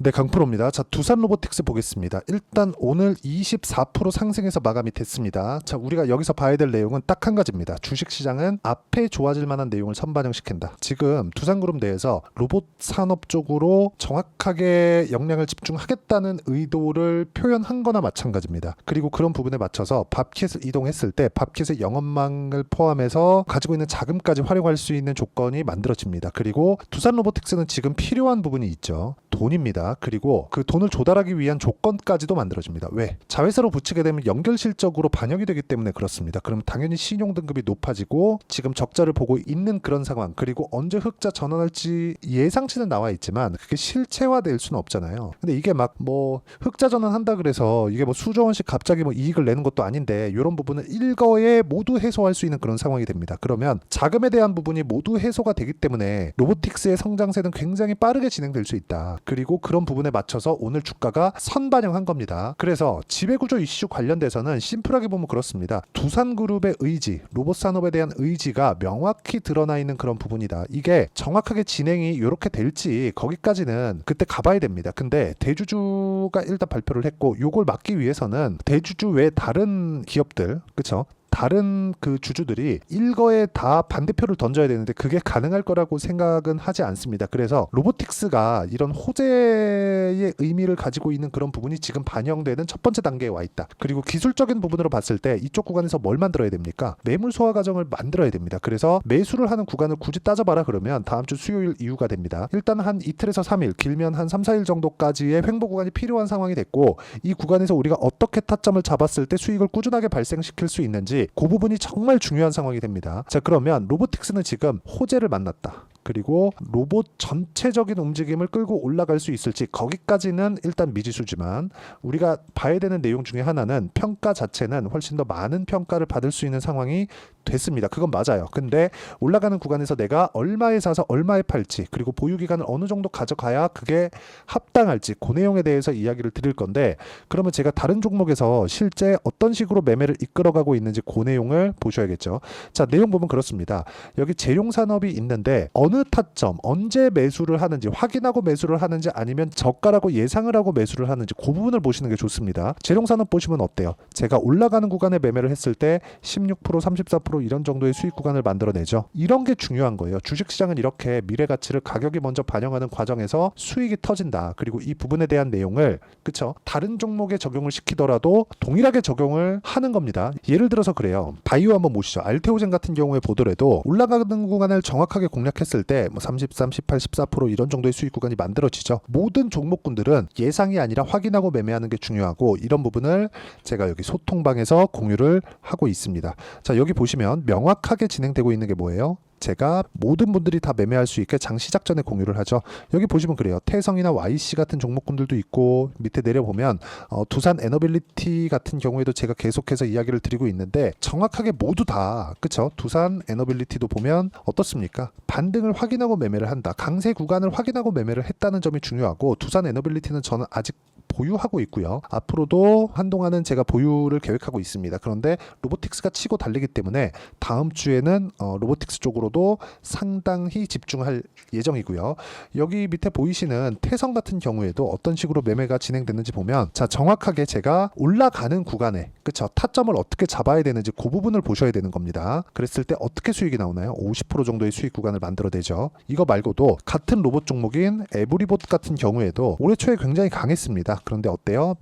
네, 강프로입니다. 자, 두산 로보틱스 보겠습니다. 일단 오늘 24% 상승해서 마감이 됐습니다. 자, 우리가 여기서 봐야 될 내용은 딱 한 가지입니다. 주식시장은 앞에 좋아질 만한 내용을 선반영시킨다. 지금 두산그룹 내에서 로봇 산업 쪽으로 정확하게 역량을 집중하겠다는 의도를 표현한 거나 마찬가지입니다. 그리고 그런 부분에 맞춰서 밥킷을 이동했을 때 밥킷의 영업망을 포함해서 가지고 있는 자금까지 활용할 수 있는 조건이 만들어집니다. 그리고 두산 로보틱스는 지금 필요한 부분이 있죠. 돈입니다. 그리고 그 돈을 조달하기 위한 조건까지도 만들어집니다. 왜? 자회사로 붙이게 되면 연결 실적으로 반영이 되기 때문에 그렇습니다. 그럼 당연히 신용 등급이 높아지고 지금 적자를 보고 있는 그런 상황, 그리고 언제 흑자 전환할지 예상치는 나와 있지만 그게 실체화될 수는 없잖아요. 근데 이게 막 뭐 흑자 전환한다 그래서 이게 뭐 수조 원씩 갑자기 뭐 이익을 내는 것도 아닌데 이런 부분을 일거에 모두 해소할 수 있는 그런 상황이 됩니다. 그러면 자금에 대한 부분이 모두 해소가 되기 때문에 로보틱스의 성장세는 굉장히 빠르게 진행될 수 있다. 그리고 그런 부분에 맞춰서 오늘 주가가 선반영한 겁니다. 그래서 지배구조 이슈 관련돼서는 심플하게 보면 그렇습니다. 두산그룹의 의지, 로봇 산업에 대한 의지가 명확히 드러나 있는 그런 부분이다. 이게 정확하게 진행이 이렇게 될지 거기까지는 그때 가봐야 됩니다. 근데 대주주가 일단 발표를 했고 요걸 막기 위해서는 대주주 외 다른 기업들, 그쵸? 다른 그 주주들이 일거에 다 반대표를 던져야 되는데 그게 가능할 거라고 생각은 하지 않습니다. 그래서 로보틱스가 이런 호재의 의미를 가지고 있는 그런 부분이 지금 반영되는 첫 번째 단계에 와 있다. 그리고 기술적인 부분으로 봤을 때 이쪽 구간에서 뭘 만들어야 됩니까? 매물 소화 과정을 만들어야 됩니다. 그래서 매수를 하는 구간을 굳이 따져봐라 그러면 다음 주 수요일 이후가 됩니다. 일단 한 이틀에서 3일, 길면 한 3, 4일 정도까지의 횡보 구간이 필요한 상황이 됐고 이 구간에서 우리가 어떻게 타점을 잡았을 때 수익을 꾸준하게 발생시킬 수 있는지 그 부분이 정말 중요한 상황이 됩니다. 자, 그러면 로보틱스는 지금 호재를 만났다. 그리고 로봇 전체적인 움직임을 끌고 올라갈 수 있을지 거기까지는 일단 미지수지만 우리가 봐야 되는 내용 중에 하나는 평가 자체는 훨씬 더 많은 평가를 받을 수 있는 상황이 됐습니다. 그건 맞아요. 근데 올라가는 구간에서 내가 얼마에 사서 얼마에 팔지 그리고 보유기간을 어느 정도 가져가야 그게 합당할지 그 내용에 대해서 이야기를 드릴 건데 그러면 제가 다른 종목에서 실제 어떤 식으로 매매를 이끌어가고 있는지 그 내용을 보셔야겠죠. 자, 내용 보면 그렇습니다. 여기 재룡산업이 있는데 어느 타점, 언제 매수를 하는지 확인하고 매수를 하는지 아니면 저가라고 예상을 하고 매수를 하는지 그 부분을 보시는 게 좋습니다. 재룡산업 보시면 어때요? 제가 올라가는 구간에 매매를 했을 때 16%, 34% 이런 정도의 수익 구간을 만들어내죠. 이런 게 중요한 거예요. 주식시장은 이렇게 미래 가치를 가격이 먼저 반영하는 과정에서 수익이 터진다. 그리고 이 부분에 대한 내용을 그쵸? 다른 종목에 적용을 시키더라도 동일하게 적용을 하는 겁니다. 예를 들어서 그래요. 바이오 한번 보시죠. 알테오젠 같은 경우에 보더라도 올라가는 구간을 정확하게 공략했을 때 뭐 33, 18, 14% 이런 정도의 수익 구간이 만들어지죠. 모든 종목군들은 예상이 아니라 확인하고 매매하는 게 중요하고 이런 부분을 제가 여기 소통방에서 공유를 하고 있습니다. 자, 여기 보시면 명확하게 진행되고 있는 게 뭐예요? 제가 모든 분들이 다 매매할 수 있게 장 시작 전에 공유를 하죠. 여기 보시면 그래요. 태성이나 YC 같은 종목군들도 있고 밑에 내려보면 두산 에너빌리티 같은 경우에도 제가 계속해서 이야기를 드리고 있는데 정확하게 모두 다 그쵸? 두산 에너빌리티도 보면 어떻습니까? 반등을 확인하고 매매를 한다. 강세 구간을 확인하고 매매를 했다는 점이 중요하고 두산 에너빌리티는 저는 아직 보유하고 있고요. 앞으로도 한동안은 제가 보유를 계획하고 있습니다. 그런데 로보틱스가 치고 달리기 때문에 다음 주에는 로보틱스 쪽으로도 상당히 집중할 예정이고요. 여기 밑에 보이시는 태성 같은 경우에도 어떤 식으로 매매가 진행됐는지 보면 자, 정확하게 제가 올라가는 구간에 그쵸? 타점을 어떻게 잡아야 되는지 그 부분을 보셔야 되는 겁니다. 그랬을 때 어떻게 수익이 나오나요? 50% 정도의 수익 구간을 만들어내죠. 이거 말고도 같은 로봇 종목인 에브리봇 같은 경우에도 올해 초에 굉장히 강했습니다. 그런데 어때요?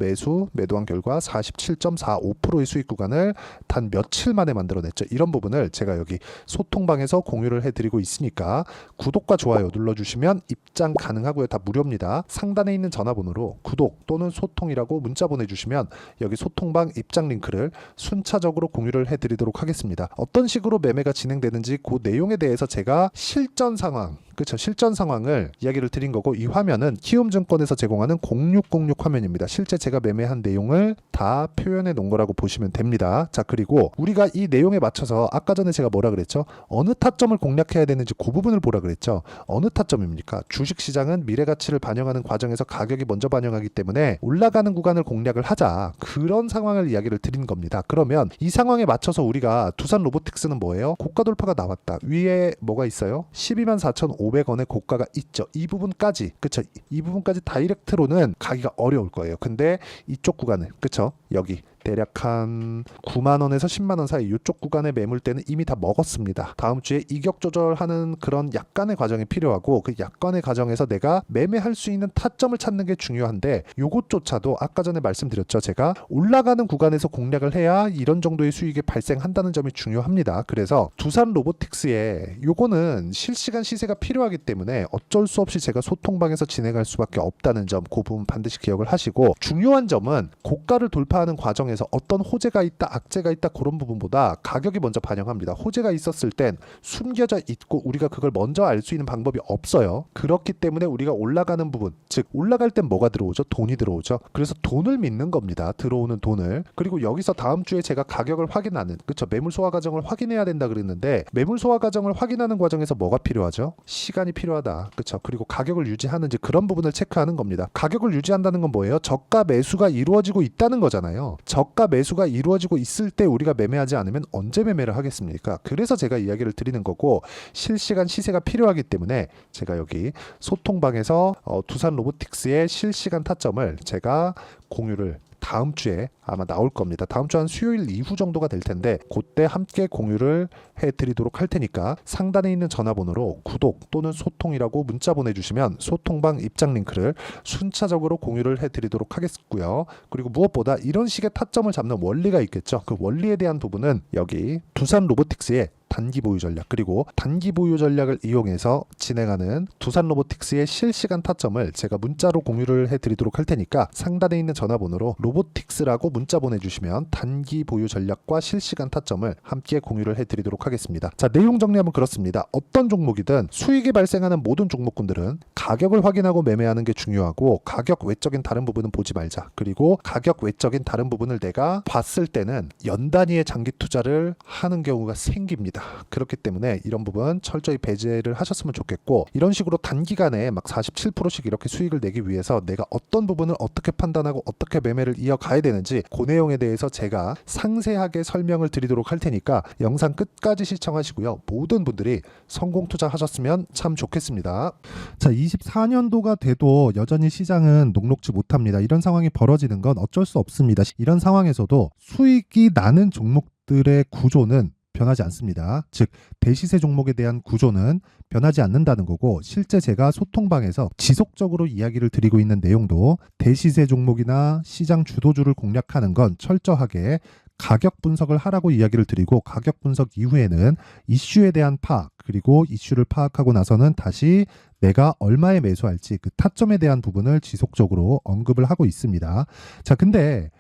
매도한 결과 47.45%의 수익 구간을 단 며칠 만에 만들어냈죠. 이런 부분을 제가 여기 소통방에서 공유를 해드리고 있으니까 구독과 좋아요 눌러주시면 입장 가능하고요. 다 무료입니다. 상단에 있는 전화번호로 구독 또는 소통이라고 문자 보내주시면 여기 소통방 입장 링크를 순차적으로 공유를 해드리도록 하겠습니다. 어떤 식으로 매매가 진행되는지 그 내용에 대해서 제가 실전 상황 그렇죠. 실전 상황을 이야기를 드린 거고 이 화면은 키움증권에서 제공하는 0606 화면입니다. 실제 제가 매매한 내용을 다 표현해 놓은 거라고 보시면 됩니다. 자, 그리고 우리가 이 내용에 맞춰서 아까 전에 제가 뭐라 그랬죠? 어느 타점을 공략해야 되는지 그 부분을 보라 그랬죠. 어느 타점입니까? 주식시장은 미래가치를 반영하는 과정에서 가격이 먼저 반영하기 때문에 올라가는 구간을 공략을 하자. 그런 상황을 이야기를 드린 겁니다. 그러면 이 상황에 맞춰서 우리가 두산 로보틱스는 뭐예요? 고가 돌파가 나왔다. 위에 뭐가 있어요? 124,500 500원의 고가가 있죠. 이 부분까지, 그쵸? 이 부분까지 다이렉트로는 가기가 어려울 거예요. 근데 이쪽 구간은, 그쵸? 여기 대략 한 9만원에서 10만원 사이 이쪽 구간의 매물대는 이미 다 먹었습니다. 다음 주에 이격 조절하는 그런 약간의 과정이 필요하고, 그 약간의 과정에서 내가 매매할 수 있는 타점을 찾는 게 중요한데, 요것조차도 아까 전에 말씀드렸죠. 제가 올라가는 구간에서 공략을 해야 이런 정도의 수익이 발생한다는 점이 중요합니다. 그래서 두산 로보틱스에 요거는 실시간 시세가 필요하기 때문에 어쩔 수 없이 제가 소통방에서 진행할 수밖에 없다는 점, 그 부분 반드시 기억을 하시고, 중요한 점은 고가를 돌파하는 과정에서 어떤 호재가 있다, 악재가 있다, 그런 부분보다 가격이 먼저 반영합니다. 호재가 있었을 땐 숨겨져 있고 우리가 그걸 먼저 알 수 있는 방법이 없어요. 그렇기 때문에 우리가 올라가는 부분, 즉 올라갈 땐 뭐가 들어오죠? 돈이 들어오죠. 그래서 돈을 믿는 겁니다. 들어오는 돈을. 그리고 여기서 다음 주에 제가 가격을 확인하는, 그쵸? 매물 소화 과정을 확인해야 된다 그랬는데, 매물 소화 과정을 확인하는 과정에서 뭐가 필요하죠? 시간이 필요하다. 그쵸? 그리고 가격을 유지하는지, 그런 부분을 체크하는 겁니다. 가격을 유지한다는 건 뭐예요? 저가 매수가 이루어지고 있다는 거잖아요. 저가 매수가 이루어지고 있을 때 우리가 매매하지 않으면 언제 매매를 하겠습니까? 그래서 제가 이야기를 드리는 거고, 실시간 시세가 필요하기 때문에 제가 여기 소통방에서 두산 로보틱스의 실시간 타점을 제가 공유를 다음 주에 아마 나올 겁니다. 다음 주 한 수요일 이후 정도가 될 텐데, 그때 함께 공유를 해드리도록 할 테니까 상단에 있는 전화번호로 구독 또는 소통이라고 문자 보내주시면 소통방 입장 링크를 순차적으로 공유를 해드리도록 하겠고요. 그리고 무엇보다 이런 식의 타점을 잡는 원리가 있겠죠. 그 원리에 대한 부분은 여기 두산 로보틱스의 단기 보유 전략, 그리고 단기 보유 전략을 이용해서 진행하는 두산 로보틱스의 실시간 타점을 제가 문자로 공유를 해드리도록 할 테니까 상단에 있는 전화번호로 로보틱스라고 문자 보내주시면 단기 보유 전략과 실시간 타점을 함께 공유를 해드리도록 하겠습니다. 자, 내용 정리하면 그렇습니다. 어떤 종목이든 수익이 발생하는 모든 종목군들은 가격을 확인하고 매매하는 게 중요하고, 가격 외적인 다른 부분은 보지 말자. 그리고 가격 외적인 다른 부분을 내가 봤을 때는 연 단위의 장기 투자를 하는 경우가 생깁니다. 그렇기 때문에 이런 부분 철저히 배제를 하셨으면 좋겠고, 이런 식으로 단기간에 막 47%씩 이렇게 수익을 내기 위해서 내가 어떤 부분을 어떻게 판단하고 어떻게 매매를 이어가야 되는지, 그 내용에 대해서 제가 상세하게 설명을 드리도록 할 테니까 영상 끝까지 시청하시고요. 모든 분들이 성공 투자하셨으면 참 좋겠습니다. 자, 24년도가 돼도 여전히 시장은 녹록지 못합니다. 이런 상황이 벌어지는 건 어쩔 수 없습니다. 이런 상황에서도 수익이 나는 종목들의 구조는 변하지 않습니다. 즉 대시세 종목에 대한 구조는 변하지 않는다는 거고, 실제 제가 소통방에서 지속적으로 이야기를 드리고 있는 내용도 대시세 종목이나 시장 주도주를 공략하는 건 철저하게 가격 분석을 하라고 이야기를 드리고, 가격 분석 이후에는 이슈에 대한 파악, 그리고 이슈를 파악하고 나서는 다시 내가 얼마에 매수할지 그 타점에 대한 부분을 지속적으로 언급을 하고 있습니다. 자, 근데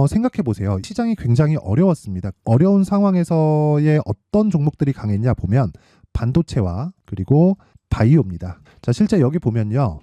생각해 보세요. 시장이 굉장히 어려웠습니다. 어려운 상황에서의 어떤 종목들이 강했냐 보면 반도체와 그리고 바이오입니다. 자, 실제 여기 보면요.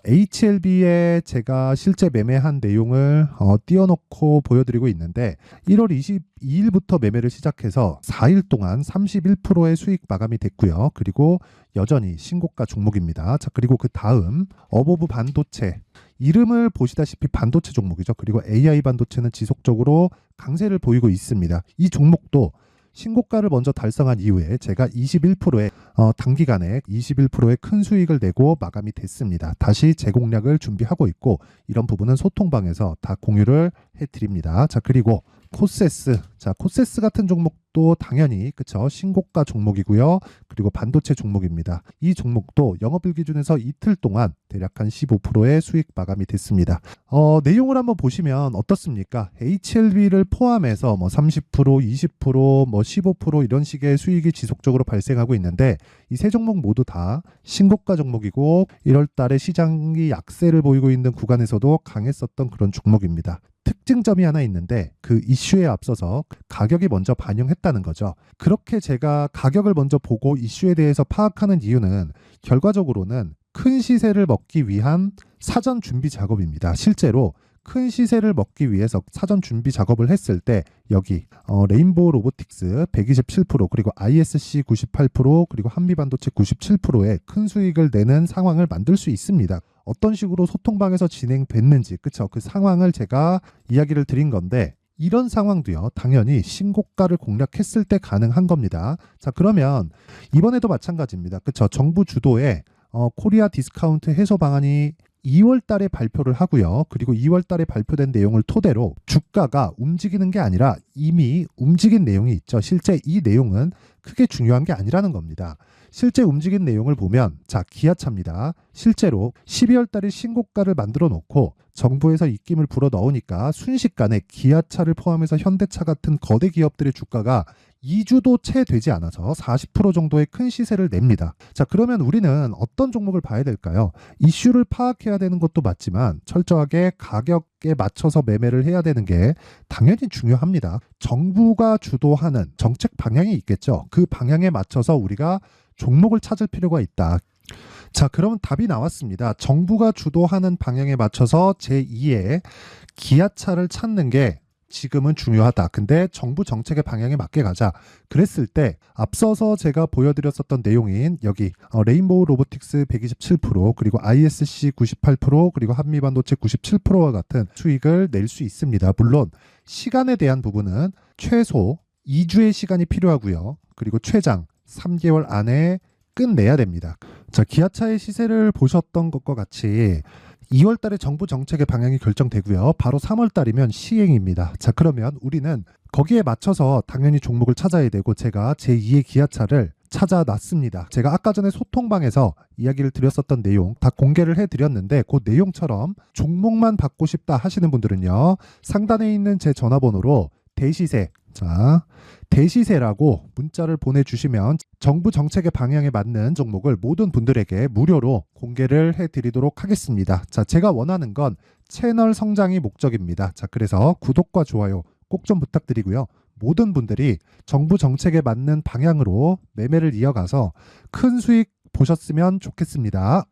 HLB에 제가 실제 매매한 내용을 띄워놓고 보여드리고 있는데, 1월 22일부터 매매를 시작해서 4일 동안 31%의 수익 마감이 됐고요. 그리고 여전히 신고가 종목입니다. 자, 그리고 그 다음 어보브 반도체, 이름을 보시다시피 반도체 종목이죠. 그리고 AI 반도체는 지속적으로 강세를 보이고 있습니다. 이 종목도 신고가를 먼저 달성한 이후에 제가 21%의 단기간에 21%의 큰 수익을 내고 마감이 됐습니다. 다시 재공략을 준비하고 있고, 이런 부분은 소통방에서 다 공유를 해드립니다. 자, 그리고 코세스, 자, 코세스 같은 종목도 당연히 그쵸, 신고가 종목이고요. 그리고 반도체 종목입니다. 이 종목도 영업일 기준에서 이틀 동안 대략 한 15%의 수익 마감이 됐습니다. 내용을 한번 보시면 어떻습니까? HLB를 포함해서 뭐 30%, 20%, 뭐 15% 이런 식의 수익이 지속적으로 발생하고 있는데, 이 세 종목 모두 다 신고가 종목이고 1월 달에 시장이 약세를 보이고 있는 구간에서도 강했었던 그런 종목입니다. 특징점이 하나 있는데, 그 이슈에 앞서서 가격이 먼저 반영했다는 거죠. 그렇게 제가 가격을 먼저 보고 이슈에 대해서 파악하는 이유는 결과적으로는 큰 시세를 먹기 위한 사전 준비 작업입니다. 실제로 큰 시세를 먹기 위해서 사전 준비 작업을 했을 때 여기 레인보우 로보틱스 127%, 그리고 ISC 98%, 그리고 한미반도체 97%의 큰 수익을 내는 상황을 만들 수 있습니다. 어떤 식으로 소통방에서 진행됐는지, 그쵸? 그 상황을 제가 이야기를 드린 건데, 이런 상황도요, 당연히 신고가를 공략했을 때 가능한 겁니다. 자, 그러면 이번에도 마찬가지입니다. 그쵸? 정부 주도의 코리아 디스카운트 해소 방안이 2월 달에 발표를 하고요. 그리고 2월 달에 발표된 내용을 토대로 주가가 움직이는 게 아니라 이미 움직인 내용이 있죠. 실제 이 내용은 크게 중요한 게 아니라는 겁니다. 실제 움직인 내용을 보면, 자, 기아차입니다. 실제로 12월 달에 신고가를 만들어 놓고 정부에서 입김을 불어 넣으니까 순식간에 기아차를 포함해서 현대차 같은 거대 기업들의 주가가 2주도 채 되지 않아서 40% 정도의 큰 시세를 냅니다. 자, 그러면 우리는 어떤 종목을 봐야 될까요? 이슈를 파악해야 되는 것도 맞지만 철저하게 가격에 맞춰서 매매를 해야 되는 게 당연히 중요합니다. 정부가 주도하는 정책 방향이 있겠죠. 그 방향에 맞춰서 우리가 종목을 찾을 필요가 있다. 자, 그러면 답이 나왔습니다. 정부가 주도하는 방향에 맞춰서 제2의 기아차를 찾는 게 지금은 중요하다. 근데 정부 정책의 방향에 맞게 가자. 그랬을 때 앞서서 제가 보여드렸었던 내용인 여기 레인보우 로보틱스 127% 그리고 ISC 98% 그리고 한미반도체 97%와 같은 수익을 낼 수 있습니다. 물론 시간에 대한 부분은 최소 2주의 시간이 필요하고요. 그리고 최장 3개월 안에 끝내야 됩니다. 자, 기아차의 시세를 보셨던 것과 같이 2월 달에 정부 정책의 방향이 결정되고요. 바로 3월 달이면 시행입니다. 자, 그러면 우리는 거기에 맞춰서 당연히 종목을 찾아야 되고 제가 제2의 기아차를 찾아놨습니다. 제가 아까 전에 소통방에서 이야기를 드렸었던 내용 다 공개를 해드렸는데 그 내용처럼 종목만 받고 싶다 하시는 분들은요. 상단에 있는 제 전화번호로 대시세, 자, 대시세라고 문자를 보내주시면 정부 정책의 방향에 맞는 종목을 모든 분들에게 무료로 공개를 해드리도록 하겠습니다. 자, 제가 원하는 건 채널 성장이 목적입니다. 자, 그래서 구독과 좋아요 꼭 좀 부탁드리고요. 모든 분들이 정부 정책에 맞는 방향으로 매매를 이어가서 큰 수익 보셨으면 좋겠습니다.